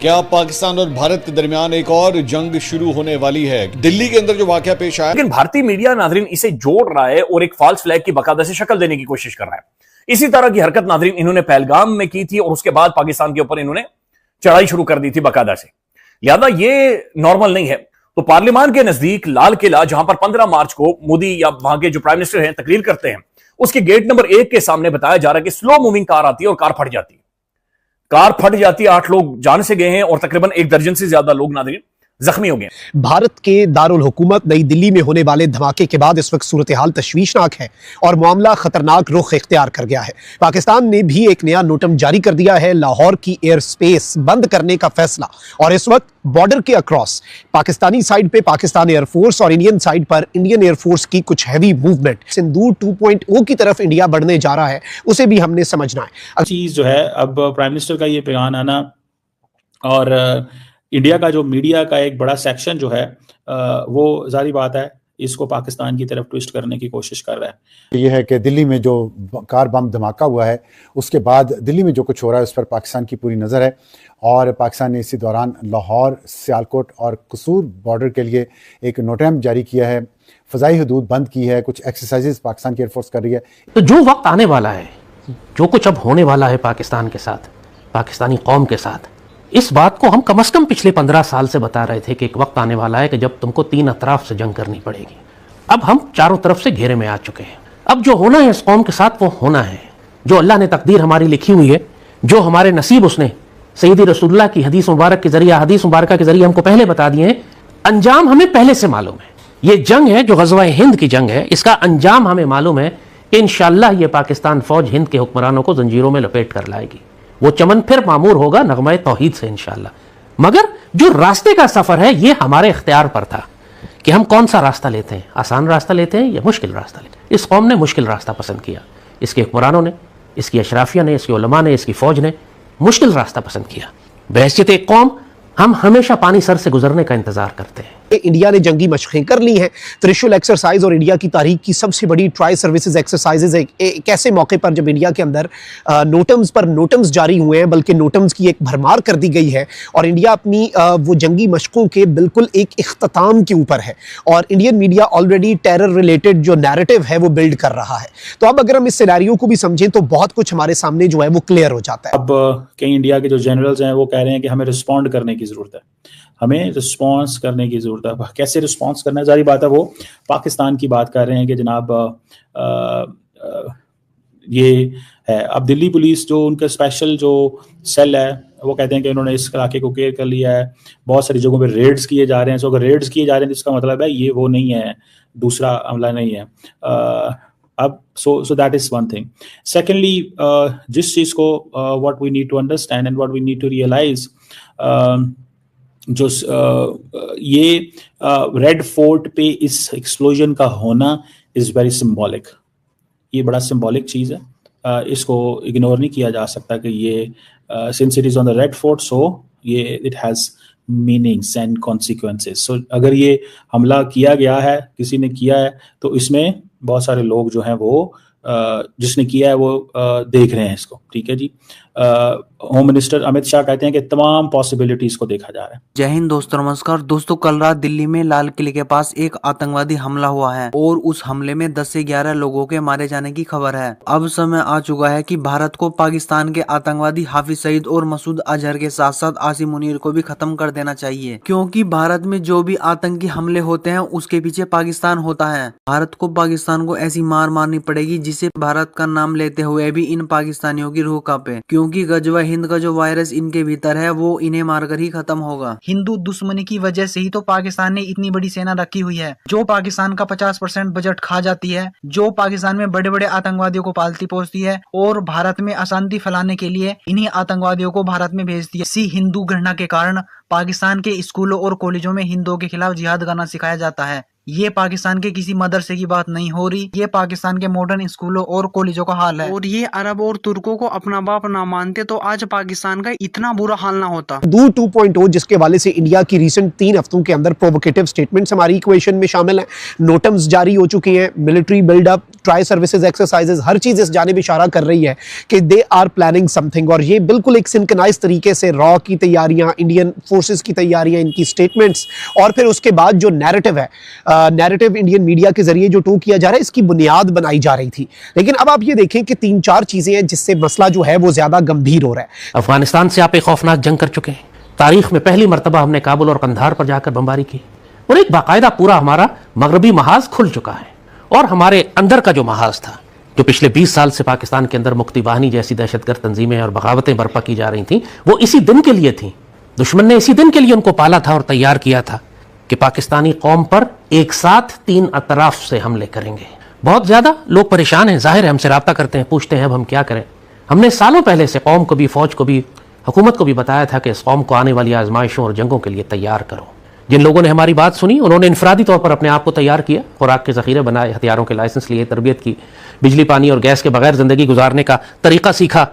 क्या पाकिस्तान और भारत के दरमियान एक और जंग शुरू होने वाली है? दिल्ली के अंदर जो वाकया पेश आया, लेकिन भारतीय मीडिया नाजरीन इसे जोड़ रहा है और एक फॉल्स फ्लैग की बाकायदा से शक्ल देने की कोशिश कर रहा है। इसी तरह की हरकत नाजरीन इन्होंने पहलगाम में की थी और उसके बाद पाकिस्तान के ऊपर इन्होंने चढ़ाई शुरू कर दी थी बाकायदा से। लिहाजा ये नॉर्मल नहीं है। तो पार्लियामान के नजदीक लाल किला, जहां पर 15 मार्च को मोदी या वहां के जो प्राइम मिनिस्टर हैं तकरीर करते हैं, उसके गेट नंबर 1 के सामने बताया जा रहा है कि स्लो मूविंग कार आती है और कार फट जाती है। कार फट जाती है, 8 लोग जान से गए हैं और तकरीबन 1 दर्जन से ज्यादा लोग नाज़रीन जख्मी हो गए। भारत के दारुल हुकूमत नई दिल्ली में होने वाले धमाके के बाद इस वक्त सूरत हाल तशवीशनाक है और मामला खतरनाक रुख इख्तियार कर गया है। पाकिस्तान ने भी एक नया नोटम जारी कर दिया है, लाहौर की एयर स्पेस बंद करने का फैसला। और इस वक्त बॉर्डर के अक्रॉस पाकिस्तानी साइड पे पाकिस्तान एयरफोर्स और इंडियन साइड पर इंडियन एयरफोर्स की कुछ हैवी मूवमेंट, सिंदूर 2.0 की तरफ इंडिया बढ़ने जा रहा है, उसे भी हमने समझना है। चीज जो है, अब प्राइम मिनिस्टर का ये बयान आना और इंडिया का जो मीडिया का एक बड़ा सेक्शन जो है वो जारी बात है इसको पाकिस्तान की तरफ ट्विस्ट करने की कोशिश कर रहा है। ये है कि दिल्ली में जो कार बम धमाका हुआ है उसके बाद दिल्ली में जो कुछ हो रहा है उस पर पाकिस्तान की पूरी नज़र है और पाकिस्तान ने इसी दौरान लाहौर, सियालकोट और कसूर बॉर्डर के लिए एक नोटम जारी किया है, फ़ज़ाई हदूद बंद की है, कुछ एक्सरसाइजेज पाकिस्तान की एयरफोर्स कर रही है। तो जो वक्त आने वाला है, जो कुछ अब होने वाला है पाकिस्तान के साथ, पाकिस्तानी कौम के साथ, इस बात को हम कम से कम पिछले 15 साल से बता रहे थे कि एक वक्त आने वाला है कि जब तुमको 3 अतराफ से जंग करनी पड़ेगी। अब हम चारों तरफ से घेरे में आ चुके हैं। अब जो होना है इस कौम के साथ वो होना है। जो अल्लाह ने तकदीर हमारी लिखी हुई है, जो हमारे नसीब उसने सैयदी रसूलुल्लाह की हदीस मुबारक के जरिए, हदीस मुबारक के जरिए हमको पहले बता दिए हैं, अंजाम हमें पहले से मालूम है। ये जंग है जो गज़वा हिंद की जंग है, इसका अंजाम हमें मालूम है कि इंशाअल्लाह ये पाकिस्तान फौज हिंद के हुक्मरानों को जंजीरों में लपेट कर लाएगी। वो चमन फिर मामूर होगा नगमा तौहीद से इंशाअल्लाह। मगर जो रास्ते का सफर है ये हमारे इख्तियार पर था कि हम कौन सा रास्ता लेते हैं, आसान रास्ता लेते हैं या मुश्किल रास्ता लेते हैं। इस कौम ने मुश्किल रास्ता पसंद किया, इसके हुक्मरानों ने, इसकी अशराफिया ने, इसके उलमा ने, इसकी फौज ने मुश्किल रास्ता पसंद किया। बहैसियत एक कौम हम हमेशा पानी सर से गुजरने का इंतजार करते हैं। इंडिया ने जंगी मशक़ें कर ली हैं। त्रिशूल एक्सरसाइज और इंडिया की तारीख की सबसे बड़ी ट्राई सर्विसेज एक्सरसाइजेज एक ऐसे मौके पर जब इंडिया के अंदर नोटम्स पर नोटम्स जारी हुए हैं, बल्कि नोटम्स की एक भरमार कर दी गई है और इंडिया अपनी वो जंगी मशक़ों के बिल्कुल एक इख्तिताम के ऊपर है और Indian media already terror related जो नैरेटिव है वो बिल्ड कर रहा है। तो अब अगर हम इस सिनेरियो को भी समझें तो बहुत कुछ हमारे सामने जो है वो क्लियर हो जाता है। अब कई इंडिया के जो जनरल्स हैं वो कह रहे हैं कि हमें रिस्पॉन्ड करने की ज़रूरत है, हमें रिस्पॉन्स करने की ज़रूरत है। कैसे रिस्पॉन्स करना है, जारी बात है वो पाकिस्तान की बात कर रहे हैं कि जनाब ये है। अब दिल्ली पुलिस जो उनका स्पेशल जो सेल है वो कहते हैं कि उन्होंने इस इलाके को क्लियर कर लिया है, बहुत सारी जगहों पे रेड्स किए जा रहे हैं। सो अगर रेड्स किए जा रहे हैं तो इसका मतलब है ये वो नहीं है, दूसरा हमला नहीं है। अब so that is one thing. Secondly, जिस चीज़ को what we need to understand and what we need to realise, जो ये रेड फोर्ट पे इस एक्सप्लोजन का होना इज़ वेरी सिंबॉलिक। ये बड़ा सिंबॉलिक चीज़ है, इसको इग्नोर नहीं किया जा सकता कि ये since it is on the Red Fort so ये it has meanings and consequences. So अगर ये हमला किया गया है, किसी ने किया है, तो इसमें बहुत सारे लोग जो हैं वो जिसने किया है वो देख रहे हैं इसको। ठीक है जी। होम मिनिस्टर अमित शाह कहते हैं कि तमाम पॉसिबिलिटीज को देखा जा रहा है। जय हिंद दोस्तों, नमस्कार दोस्तों। कल रात दिल्ली में लाल किले के पास एक आतंकवादी हमला हुआ है और उस हमले में 10 से 11 लोगों के मारे जाने की खबर है। अब समय आ चुका है कि भारत को पाकिस्तान के आतंकवादी हाफिज सईद और मसूद अजहर के साथ साथ आसिम मुनीर को भी खत्म कर देना चाहिए, क्योंकि भारत में जो भी आतंकी हमले होते हैं उसके पीछे पाकिस्तान होता है। भारत को पाकिस्तान को ऐसी मार मारनी पड़ेगी जिससे भारत का नाम लेते हुए भी इन पाकिस्तानियों की रूह कांपे, क्योंकि गजवा हिंद का जो वायरस इनके भीतर है वो इन्हें मारकर ही खत्म होगा। हिंदू दुश्मनी की वजह से ही तो पाकिस्तान ने इतनी बड़ी सेना रखी हुई है जो पाकिस्तान का 50% बजट खा जाती है, जो पाकिस्तान में बड़े बड़े आतंकवादियों को पालती पोसती है और भारत में अशांति फैलाने के लिए इन्हीं आतंकवादियों को भारत में भेजती है। इसी हिंदू घृणा के कारण पाकिस्तान के स्कूलों और कॉलेजों में हिंदुओं के खिलाफ जिहाद करना सिखाया जाता है। ये पाकिस्तान के किसी मदरसे की बात नहीं हो रही, ये पाकिस्तान के मॉडर्न स्कूलों और कॉलेजों का हाल है। और ये अरब और तुर्कों को अपना बाप ना मानते तो आज पाकिस्तान का इतना बुरा हाल ना होता। दूर 2.0 जिसके हवाले से इंडिया की रिसेंट 3 हफ्तों के अंदर प्रोवोकेटिव स्टेटमेंट्स हमारी इक्वेशन में शामिल हैं, नोटम्स जारी हो चुके हैं, military buildup, tri services exercises, हर चीज इस जानिब इशारा कर रही है कि दे आर प्लानिंग समथिंग। और ये बिल्कुल एक सिंक्रोनाइज तरीके से रॉ की तैयारियां, इंडियन फोर्सेस की तैयारियां, इनकी स्टेटमेंट्स और फिर उसके बाद जो नैरेटिव है, नैरेटिव इंडियन मीडिया के जरिए जो टो किया जा रहा है, इसकी बुनियाद बनाई जा रही थी। लेकिन अब आप ये देखें कि 3-4 चीजें हैं जिससे मसला जो है वो ज्यादा गंभीर हो रहा है। अफगानिस्तान से आप एक खौफनाक जंग कर चुके हैं। तारीख में पहली मरतबा हमने काबुल और कंधार पर जाकर बमबारी की और एक बाकायदा पूरा हमारा मगरबी महाज खुल चुका है। और हमारे अंदर का जो महाज था, जो पिछले 20 साल से पाकिस्तान के अंदर मुक्ति बाहिनी जैसी दहशतगर्द तंजीमें और बगावतें बर्पा की जा रही थी, वो इसी दिन के लिए थी। दुश्मन ने इसी दिन के लिए उनको पाला था और तैयार किया था कि पाकिस्तानी कौम पर एक साथ 3 अतराफ से हमले करेंगे। बहुत ज्यादा लोग परेशान हैं, जाहिर है, हमसे रब्ता करते हैं, पूछते हैं अब हम क्या करें। हमने सालों पहले से कौम को भी, फौज को भी, हुकूमत को भी बताया था कि इस कौम को आने वाली आजमाइशों और जंगों के लिए तैयार करो। जिन लोगों ने हमारी बात सुनी, उन्होंने इनफरादी तौर पर अपने आप को तैयार किया, खुराक के ज़ख़ीरे बनाए, हथियारों के लाइसेंस लिए, तरबियत की, बिजली पानी और गैस के बगैर ज़िंदगी गुजारने का तरीका सीखा,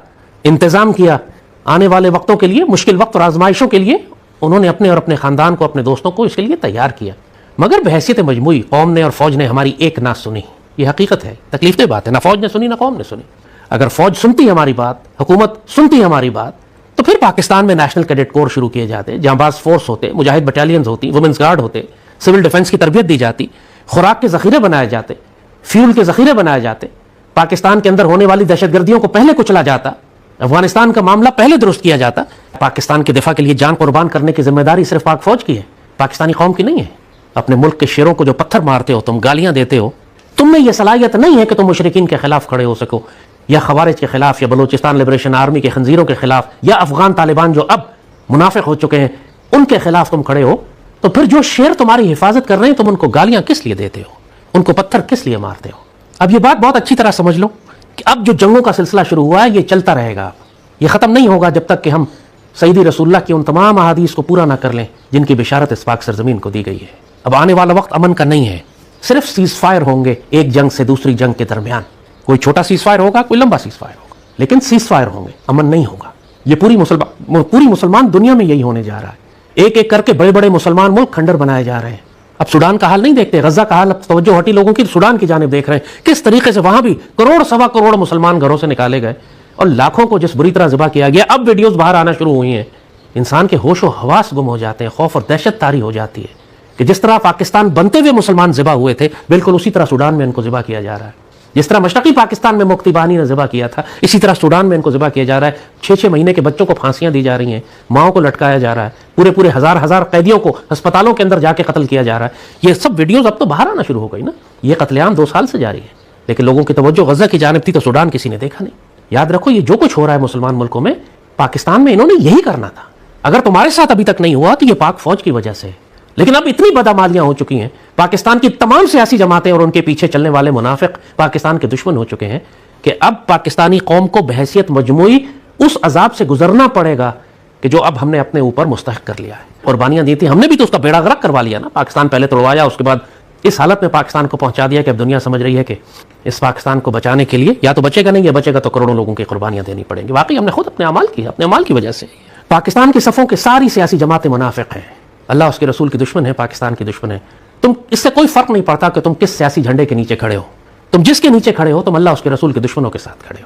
इंतज़ाम किया। आने वाले वक्तों के लिए, मुश्किल वक्त और आजमाइशों के लिए उन्होंने अपने और अपने ख़ानदान को, अपने दोस्तों को इसके लिए तैयार किया। मगर बहैसियत मजमूई कौम ने और फ़ौज ने हमारी एक ना सुनी। ये हकीकत है, तकलीफ़ बात है। ना फ़ौज ने सुनी, ना कौम ने सुनी। अगर फ़ौज सुनती हमारी बात, हुकूमत सुनती हमारी बात, तो फिर पाकिस्तान में नेशनल कैडेट कोर शुरू किए जाते, जांबाज फोर्स होते, मुजाहिद बटालियंस होती, वुमेंस गार्ड होते, सिविल डिफेंस की तरबियत दी जाती, खुराक के ज़ख़ीरे बनाए जाते, फ्यूल के ज़ख़ीरे बनाए जाते, पाकिस्तान के अंदर होने वाली दहशतगर्दियों को पहले कुचला जाता, अफगानिस्तान का मामला पहले दुरुस्त किया जाता। पाकिस्तान के दिफा के लिए जान कुर्बान करने की जिम्मेदारी सिर्फ पाक फौज की है, पाकिस्तानी कौम की नहीं है। अपने मुल्क के शेरों को जो पत्थर मारते हो, तुम गालियां देते हो, तुम में यह सलाहियत नहीं है कि तुम मुशरिकीन के खिलाफ खड़े हो सको, या खवारिज के खिलाफ, या बलूचिस्तान लिबरेशन आर्मी के खंजीरों के खिलाफ, या अफगान तालिबान जो अब मुनाफिक हो चुके हैं उनके खिलाफ तुम खड़े हो। तो फिर जो शेर तुम्हारी हिफाजत कर रहे हैं, तुम उनको गालियां किस लिए देते हो, उनको पत्थर किस लिए मारते हो? अब ये बात बहुत अच्छी तरह समझ लो कि अब जो जंगों का सिलसिला शुरू हुआ है, ये चलता रहेगा, ये खत्म नहीं होगा जब तक कि हम सईदी रसूलुल्लाह की उन तमाम अहादीस को पूरा ना कर लें जिनकी बिशारत इस पाक सरजमीन को दी गई है। अब आने वाला वक्त अमन का नहीं है, सिर्फ सीज फायर होंगे एक जंग से दूसरी जंग के दरमियान। कोई छोटा सीज फायर होगा, कोई लंबा सीज फायर होगा, लेकिन सीज फायर होंगे, अमन नहीं होगा। ये पूरी मुसलमान दुनिया में यही होने जा रहा है। एक एक करके बड़े बड़े मुसलमान मुल्क खंडर बनाए जा रहे हैं। अब सूडान का हाल नहीं देखते, गजा का हाल, अब तवज्जो हटी लोगों की, सूडान की जानिब देख रहे हैं किस तरीके से वहां भी करोड़ सवा करोड़ मुसलमान घरों से निकाले गए और लाखों को जिस बुरी तरह ज़िबा किया गया। अब वीडियोस बाहर आना शुरू हुई हैं, इंसान के होशो हवास गुम हो जाते हैं, खौफ और दहशत तारी हो जाती है कि जिस तरह पाकिस्तान बनते हुए मुसलमान ज़िबा हुए थे, बिल्कुल उसी तरह सूडान में इनको ज़िबा किया जा रहा है। जिस तरह मशरक़ी पाकिस्तान में मुक्ति बाहिनी ने ज़िबा किया था, इसी तरह सूडान में इनको ज़िबा किया जा रहा है। 6-6 महीने के बच्चों को फांसियां दी जा रही हैं, माओं को लटकाया जा रहा है, पूरे हजार कैदियों को अस्पतालों के अंदर जाके कत्ल किया जा रहा है। ये सब वीडियोज़ अब तो बाहर आना शुरू हो गई ना। ये कत्लेआम 2 साल से जारी है, लेकिन लोगों की तवज्जो गजा की जानिब थी तो सूडान किसी ने देखा नहीं। याद रखो, ये जो कुछ हो रहा है मुसलमान मुल्कों में, पाकिस्तान में इन्होंने यही करना था। अगर तुम्हारे साथ अभी तक नहीं हुआ तो ये पाक फौज की वजह से। लेकिन अब इतनी बदअमालियां हो चुकी हैं, पाकिस्तान की तमाम सियासी जमातें और उनके पीछे चलने वाले मुनाफिक पाकिस्तान के दुश्मन हो चुके हैं कि अब पाकिस्तानी कौम को बहैसियत मजमूई उस अजाब से गुजरना पड़ेगा कि जो अब हमने अपने ऊपर मुस्तहक कर लिया है। कुर्बानियां दी थी हमने भी, तो उसका बेड़ा गर्क करवा लिया ना। पाकिस्तान पहले तोड़वाया, उसके बाद इस हालत में पाकिस्तान को पहुंचा दिया कि अब दुनिया समझ रही है कि इस पाकिस्तान को बचाने के लिए या तो बचेगा नहीं, या बचेगा तो करोड़ों लोगों की कुर्बानियां देनी पड़ेंगी। वाकई हमने खुद अपने अमाल की वजह से पाकिस्तान की सफ़ों के सारी सियासी जमातें मुनाफिक हैं। अल्लाह उसके रसूल की दुश्मन है, पाकिस्तान की दुश्मन है। तुम इससे कोई फर्क नहीं पड़ता कि तुम किस सियासी झंडे के नीचे खड़े हो, तुम जिसके नीचे खड़े हो, तुम अल्लाह उसके रसूल के दुश्मनों के साथ खड़े हो।